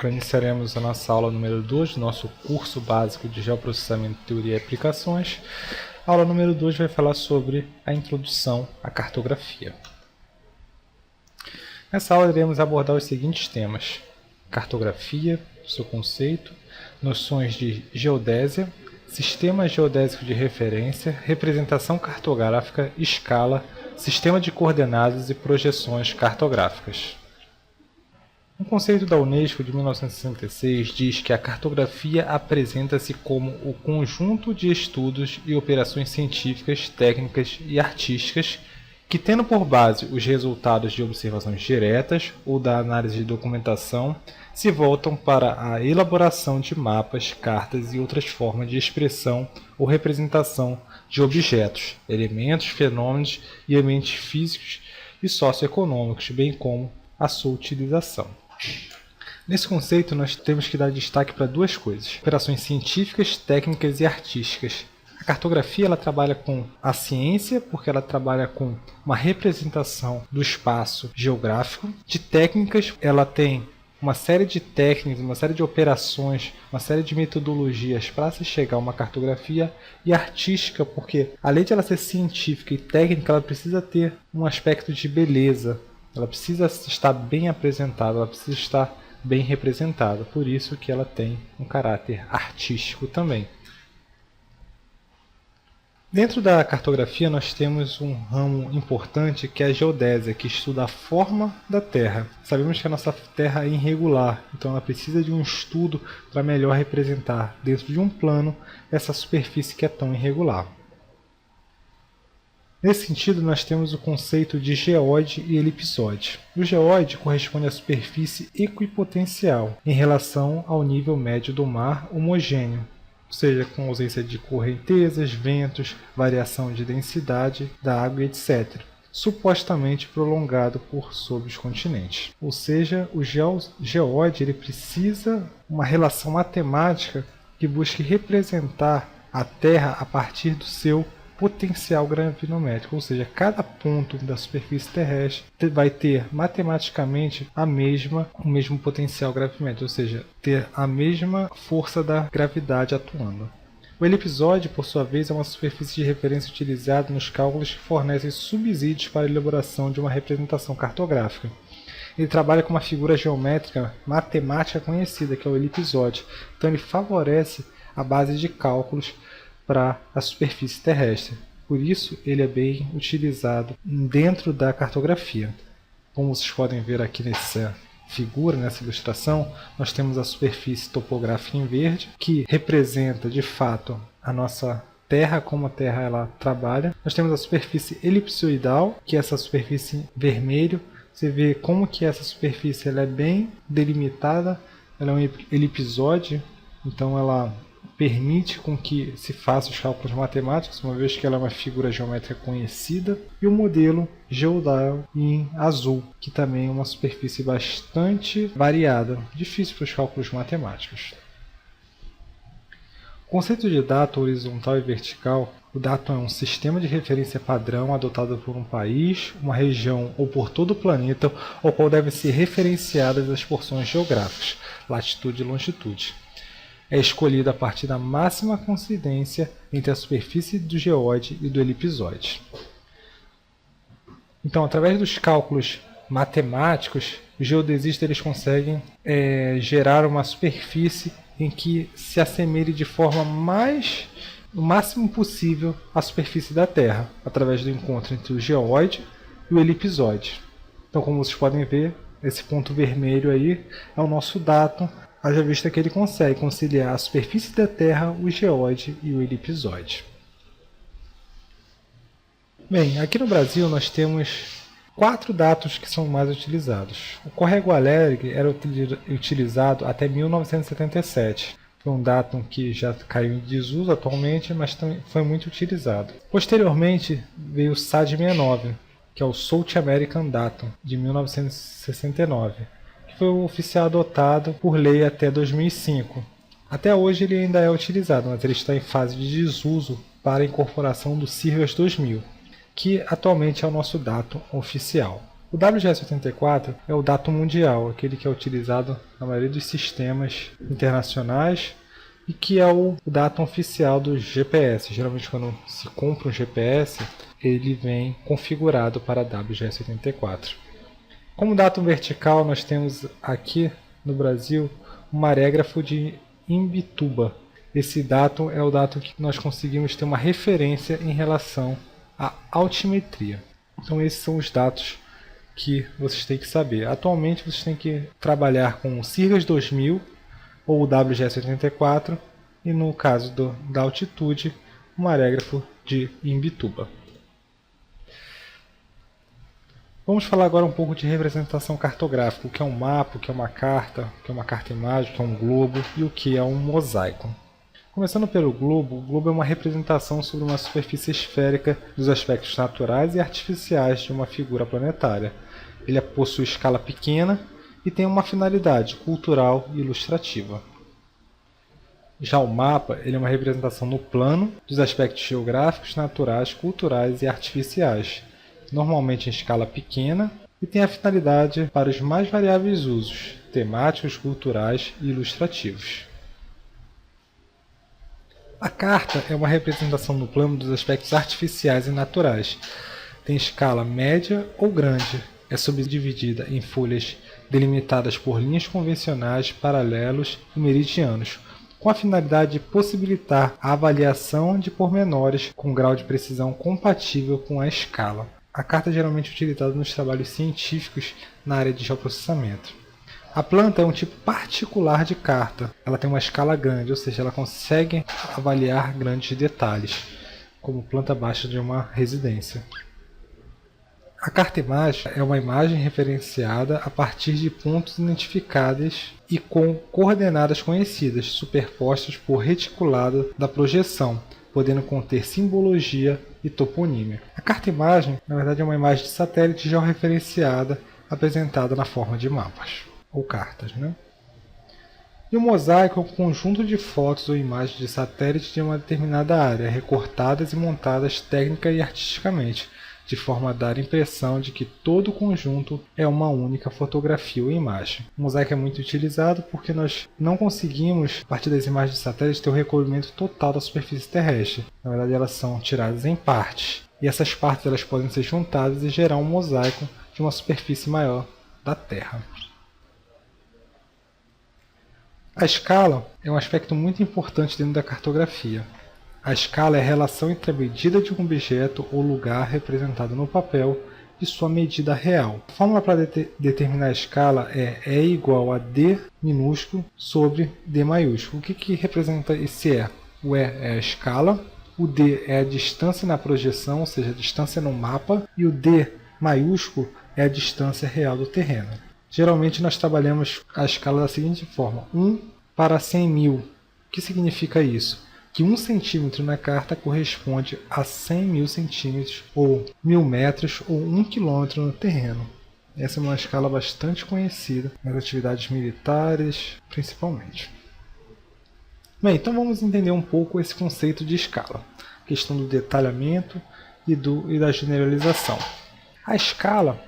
Agora iniciaremos a nossa aula número 2 do nosso curso básico de Geoprocessamento, Teoria e Aplicações. A aula número 2 vai falar sobre a introdução à cartografia. Nessa aula iremos abordar os seguintes temas: cartografia, seu conceito, noções de geodésia, sistema geodésico de referência, representação cartográfica, escala, sistema de coordenadas e projeções cartográficas. Um conceito da Unesco de 1966 diz que a cartografia apresenta-se como o conjunto de estudos e operações científicas, técnicas e artísticas que, tendo por base os resultados de observações diretas ou da análise de documentação, se voltam para a elaboração de mapas, cartas e outras formas de expressão ou representação de objetos, elementos, fenômenos e ambientes físicos e socioeconômicos, bem como a sua utilização. Nesse conceito, nós temos que dar destaque para duas coisas: operações científicas, técnicas e artísticas. A cartografia ela trabalha com a ciência, porque ela trabalha com uma representação do espaço geográfico. De técnicas, ela tem uma série de técnicas, uma série de operações, uma série de metodologias para se chegar a uma cartografia. E artística, porque além de ela ser científica e técnica, ela precisa ter um aspecto de beleza. Ela precisa estar bem apresentada, ela precisa estar bem representada. Por isso que ela tem um caráter artístico também. Dentro da cartografia nós temos um ramo importante que é a geodésia, que estuda a forma da Terra. Sabemos que a nossa Terra é irregular, então ela precisa de um estudo para melhor representar dentro de um plano essa superfície que é tão irregular. Nesse sentido, nós temos o conceito de geóide e elipsóide. O geóide corresponde à superfície equipotencial em relação ao nível médio do mar homogêneo, ou seja, com ausência de correntezas, ventos, variação de densidade da água, etc., supostamente prolongado por sobre os continentes. Ou seja, o geóide ele precisa uma relação matemática que busque representar a Terra a partir do seu potencial gravinométrico, ou seja, cada ponto da superfície terrestre vai ter matematicamente o mesmo potencial gravimétrico, ou seja, ter a mesma força da gravidade atuando. O elipsóide, por sua vez, é uma superfície de referência utilizada nos cálculos que fornecem subsídios para a elaboração de uma representação cartográfica. Ele trabalha com uma figura geométrica matemática conhecida, que é o elipsóide, então ele favorece a base de cálculos para a superfície terrestre. Por isso, ele é bem utilizado dentro da cartografia. Como vocês podem ver aqui nessa figura, nessa ilustração, nós temos a superfície topográfica em verde, que representa, de fato, a nossa Terra, como a Terra ela trabalha. Nós temos a superfície elipsoidal, que é essa superfície em vermelho. Você vê como que essa superfície ela é bem delimitada, ela é um elipsóide, então ela permite com que se faça os cálculos matemáticos, uma vez que ela é uma figura geométrica conhecida, e o modelo geodal em azul, que também é uma superfície bastante variada, difícil para os cálculos matemáticos. O conceito de datum horizontal e vertical: o datum é um sistema de referência padrão adotado por um país, uma região ou por todo o planeta, ao qual devem ser referenciadas as porções geográficas, latitude e longitude. É escolhido a partir da máxima coincidência entre a superfície do geóide e do elipsóide. Então, através dos cálculos matemáticos, os geodesistas eles conseguem gerar uma superfície em que se assemelhe de forma o máximo possível à superfície da Terra, através do encontro entre o geóide e o elipsóide. Então, como vocês podem ver, esse ponto vermelho aí é o nosso datum, haja vista que ele consegue conciliar a superfície da Terra, o geóide e o elipsóide. Bem, aqui no Brasil nós temos 4 datos que são mais utilizados. O Córrego Alegre era utilizado até 1977. Foi um datum que já caiu em desuso atualmente, mas também foi muito utilizado. Posteriormente veio o SAD 69, que é o South American Datum, de 1969. Foi o oficial adotado por lei até 2005. Até hoje ele ainda é utilizado, mas ele está em fase de desuso para a incorporação do CIRGAS 2000, que atualmente é o nosso datum oficial. O WGS-84 é o datum mundial, aquele que é utilizado na maioria dos sistemas internacionais e que é o datum oficial do GPS. Geralmente quando se compra um GPS, ele vem configurado para WGS-84. Como datum vertical, nós temos aqui no Brasil um marégrafo de Imbituba. Esse datum é o datum que nós conseguimos ter uma referência em relação à altimetria. Então esses são os dados que vocês têm que saber. Atualmente vocês têm que trabalhar com o Sirgas 2000 ou o WGS-84 e no caso da altitude, o marégrafo de Imbituba. Vamos falar agora um pouco de representação cartográfica, o que é um mapa, o que é uma carta, o que é uma carta-imagem, o que é um globo e o que é um mosaico. Começando pelo globo, o globo é uma representação sobre uma superfície esférica dos aspectos naturais e artificiais de uma figura planetária. Ele possui escala pequena e tem uma finalidade cultural e ilustrativa. Já o mapa ele é uma representação no plano dos aspectos geográficos, naturais, culturais e artificiais, normalmente em escala pequena, e tem a finalidade para os mais variáveis usos, temáticos, culturais e ilustrativos. A carta é uma representação no plano dos aspectos artificiais e naturais. Tem escala média ou grande. É subdividida em folhas delimitadas por linhas convencionais, paralelos e meridianos, com a finalidade de possibilitar a avaliação de pormenores com grau de precisão compatível com a escala. A carta é geralmente utilizada nos trabalhos científicos na área de geoprocessamento. A planta é um tipo particular de carta. Ela tem uma escala grande, ou seja, ela consegue avaliar grandes detalhes, como planta baixa de uma residência. A carta-imagem é uma imagem referenciada a partir de pontos identificáveis e com coordenadas conhecidas, superpostas por reticulado da projeção, podendo conter simbologia e toponímia. A carta-imagem, na verdade, é uma imagem de satélite georreferenciada apresentada na forma de mapas ou cartas, né? E o mosaico é um conjunto de fotos ou imagens de satélite de uma determinada área, recortadas e montadas técnica e artisticamente, de forma a dar a impressão de que todo o conjunto é uma única fotografia ou imagem. O mosaico é muito utilizado porque nós não conseguimos, a partir das imagens de satélite, ter o recolhimento total da superfície terrestre. Na verdade, elas são tiradas em partes, e essas partes elas podem ser juntadas e gerar um mosaico de uma superfície maior da Terra. A escala é um aspecto muito importante dentro da cartografia. A escala é a relação entre a medida de um objeto ou lugar representado no papel e sua medida real. A fórmula para determinar a escala é E igual a D minúsculo sobre D maiúsculo. O que representa esse E? O E é a escala, o D é a distância na projeção, ou seja, a distância no mapa, e o D maiúsculo é a distância real do terreno. Geralmente nós trabalhamos a escala da seguinte forma: 1 para 100.000. O que significa isso? Que 1 centímetro na carta corresponde a 100.000 centímetros, ou 1.000 metros, ou 1 quilômetro no terreno. Essa é uma escala bastante conhecida nas atividades militares, principalmente. Bem, então vamos entender um pouco esse conceito de escala, a questão do detalhamento e da generalização. A escala,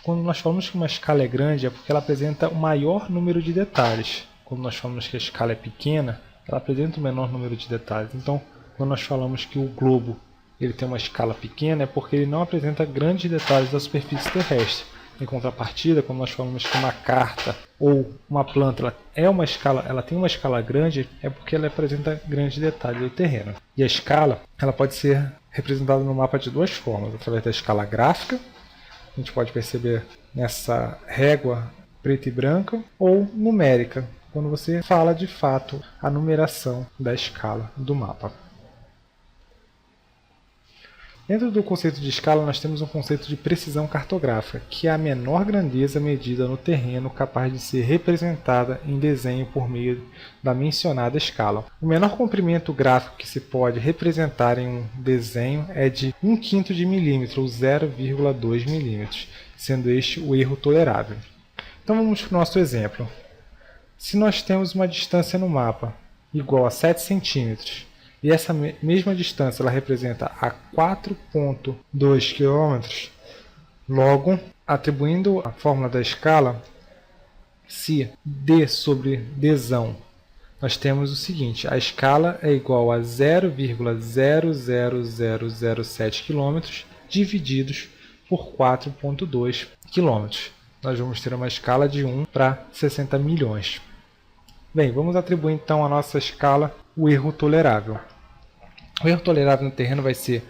quando nós falamos que uma escala é grande, é porque ela apresenta o maior número de detalhes. Quando nós falamos que a escala é pequena, ela apresenta o menor número de detalhes. Então, quando nós falamos que o globo ele tem uma escala pequena, é porque ele não apresenta grandes detalhes da superfície terrestre. Em contrapartida, quando nós falamos que uma carta ou uma planta ela tem uma escala grande, é porque ela apresenta grandes detalhes do terreno. E a escala ela pode ser representada no mapa de duas formas: através da escala gráfica, a gente pode perceber nessa régua preta e branca, ou numérica, quando você fala de fato a numeração da escala do mapa. Dentro do conceito de escala, nós temos um conceito de precisão cartográfica, que é a menor grandeza medida no terreno capaz de ser representada em desenho por meio da mencionada escala. O menor comprimento gráfico que se pode representar em um desenho é de 1/5 de milímetro, ou 0,2 milímetros, sendo este o erro tolerável. Então vamos para o nosso exemplo. Se nós temos uma distância no mapa igual a 7 centímetros, e essa mesma distância ela representa a 4,2 km, logo Atribuindo a fórmula da escala, se d sobre dzão, nós temos o seguinte: a escala é igual a 0,00007 km divididos por 4,2 km. Nós vamos ter uma escala de 1 para 60 milhões. Bem, vamos atribuir então à nossa escala o erro tolerável. O erro tolerável no terreno vai ser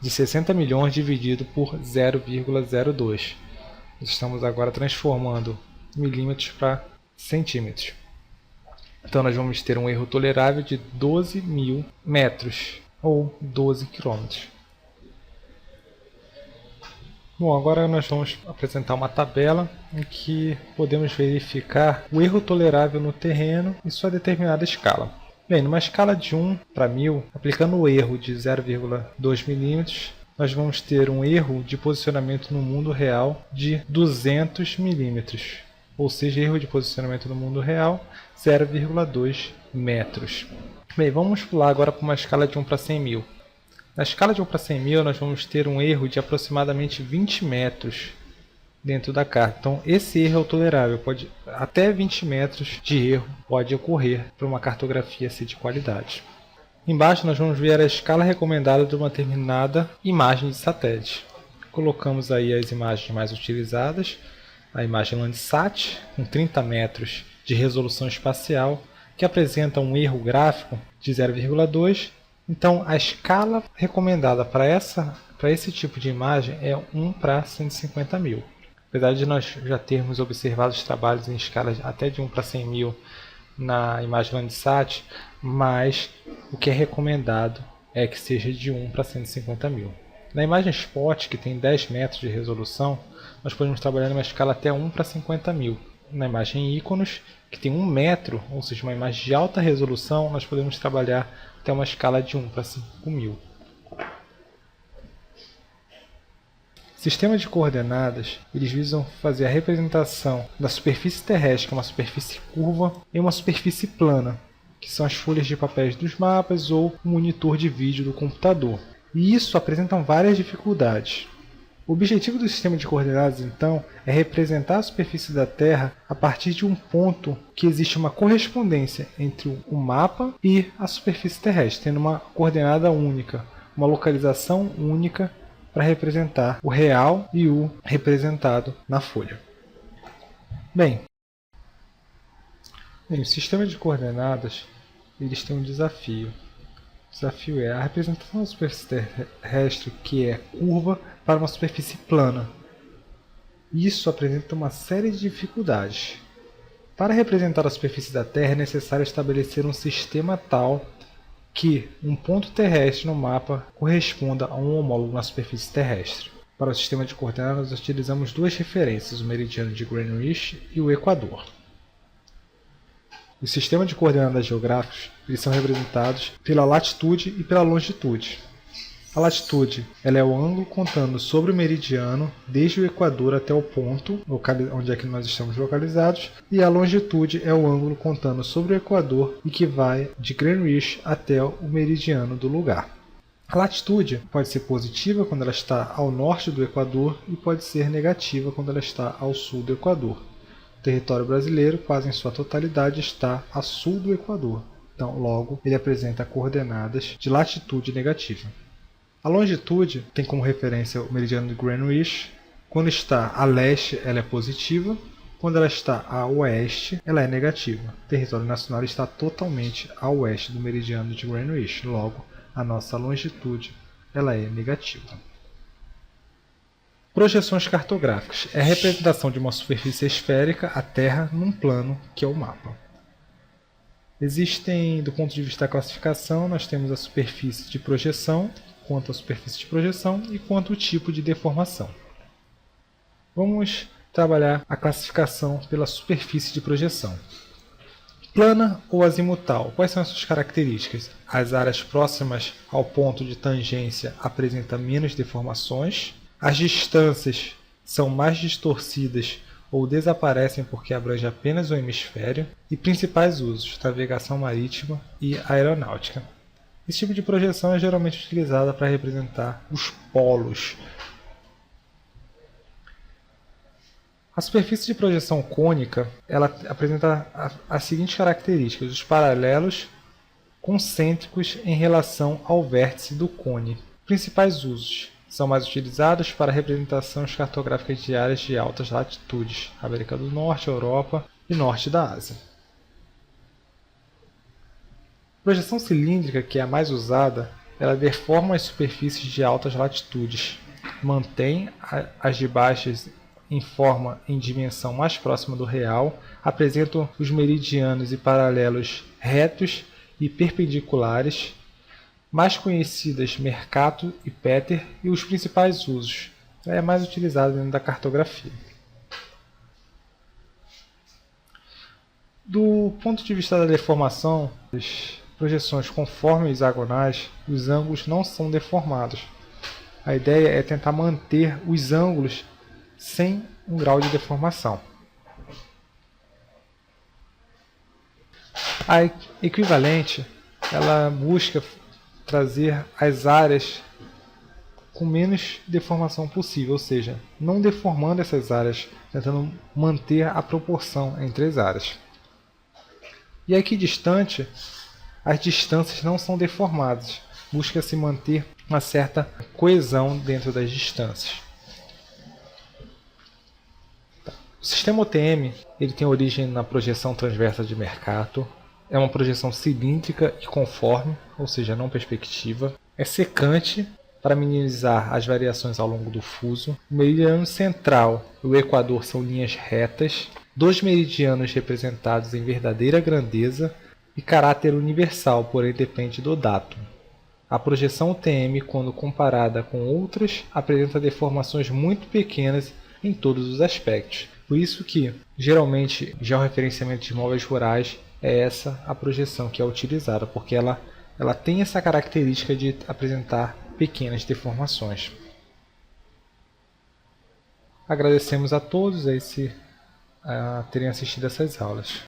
de 60 milhões dividido por 0,02. Estamos agora transformando milímetros para centímetros. Então nós vamos ter um erro tolerável de 12.000 metros, ou 12 quilômetros. Bom, agora nós vamos apresentar uma tabela em que podemos verificar o erro tolerável no terreno e sua determinada escala. Bem, numa escala de 1 para 1000, aplicando o erro de 0,2 milímetros, nós vamos ter um erro de posicionamento no mundo real de 200 milímetros. Ou seja, erro de posicionamento no mundo real, 0,2 metros. Bem, vamos pular agora para uma escala de 1 para 100 mil. Na escala de 1 para 100 mil, nós vamos ter um erro de aproximadamente 20 metros dentro da carta. Então, esse erro é o tolerável. Até 20 metros de erro pode ocorrer para uma cartografia ser de qualidade. Embaixo, nós vamos ver a escala recomendada de uma determinada imagem de satélite. Colocamos aí as imagens mais utilizadas. A imagem Landsat, com 30 metros de resolução espacial, que apresenta um erro gráfico de 0,2. Então, a escala recomendada para esse tipo de imagem é 1 para 150 mil. Apesar de nós já termos observado os trabalhos em escalas até de 1 para 100 mil na imagem Landsat, mas o que é recomendado é que seja de 1 para 150 mil. Na imagem Spot, que tem 10 metros de resolução, nós podemos trabalhar numa escala até 1 para 50 mil. Na imagem Iconos, que tem 1 metro, ou seja, uma imagem de alta resolução, nós podemos trabalhar até uma escala de 1 para 5 mil. Sistemas de coordenadas, eles visam fazer a representação da superfície terrestre, que é uma superfície curva, em uma superfície plana, que são as folhas de papéis dos mapas ou o monitor de vídeo do computador. E isso apresenta várias dificuldades. O objetivo do sistema de coordenadas, então, é representar a superfície da Terra a partir de um ponto que existe uma correspondência entre o mapa e a superfície terrestre, tendo uma coordenada única, uma localização única para representar o real e o representado na folha. Bem, o sistema de coordenadas eles têm um desafio. O desafio é a representação da superfície terrestre que é curva para uma superfície plana. Isso apresenta uma série de dificuldades. Para representar a superfície da Terra é necessário estabelecer um sistema tal que um ponto terrestre no mapa corresponda a um homólogo na superfície terrestre. Para o sistema de coordenadas, nós utilizamos duas referências, o meridiano de Greenwich e o Equador. O sistema de coordenadas geográficas eles são representados pela latitude e pela longitude. A latitude ela é o ângulo contando sobre o meridiano desde o Equador até o ponto onde é que nós estamos localizados, e a longitude é o ângulo contando sobre o Equador e que vai de Greenwich até o meridiano do lugar. A latitude pode ser positiva quando ela está ao norte do Equador e pode ser negativa quando ela está ao sul do Equador. O território brasileiro, quase em sua totalidade, está a sul do Equador. Então, logo, ele apresenta coordenadas de latitude negativa. A longitude tem como referência o meridiano de Greenwich. Quando está a leste, ela é positiva. Quando ela está a oeste, ela é negativa. O território nacional está totalmente a oeste do meridiano de Greenwich. Logo, a nossa longitude ela é negativa. Projeções cartográficas é a representação de uma superfície esférica, a Terra, num plano que é o mapa. Existem, do ponto de vista da classificação, nós temos a superfície de projeção, quanto a superfície de projeção e quanto o tipo de deformação. Vamos trabalhar a classificação pela superfície de projeção. Plana ou azimutal, quais são as suas características? As áreas próximas ao ponto de tangência apresentam menos deformações, as distâncias são mais distorcidas ou desaparecem porque abrange apenas o hemisfério, e principais usos, navegação marítima e aeronáutica. Esse tipo de projeção é geralmente utilizada para representar os polos. superfície de projeção cônica ela apresenta as seguintes características: os paralelos concêntricos em relação ao vértice do cone. Principais usos: são mais utilizados para representações cartográficas de áreas de altas latitudes, América do Norte, Europa e Norte da Ásia. A projeção cilíndrica, que é a mais usada, ela deforma as superfícies de altas latitudes, mantém as de baixas em dimensão mais próxima do real, apresentam os meridianos e paralelos retos e perpendiculares, mais conhecidas Mercator e Peter, e os principais usos. É mais utilizado dentro da cartografia. Do ponto de vista da deformação, as projeções conforme hexagonais, os ângulos não são deformados. A ideia é tentar manter os ângulos sem um grau de deformação. A equivalente ela busca trazer as áreas com menos deformação possível, ou seja, não deformando essas áreas, tentando manter a proporção entre as áreas. E a equidistante, as distâncias não são deformadas, busca-se manter uma certa coesão dentro das distâncias. O sistema OTM ele tem origem na projeção transversa de Mercator. É uma projeção cilíndrica e conforme, ou seja, não perspectiva. É secante para minimizar as variações ao longo do fuso. O meridiano central e o equador são linhas retas. 2 meridianos representados em verdadeira grandeza e caráter universal, porém depende do datum. A projeção UTM, quando comparada com outras, apresenta deformações muito pequenas em todos os aspectos. Por isso que, geralmente, georreferenciamento de imóveis rurais é essa a projeção que é utilizada, porque ela tem essa característica de apresentar pequenas deformações. Agradecemos a todos a terem assistido essas aulas.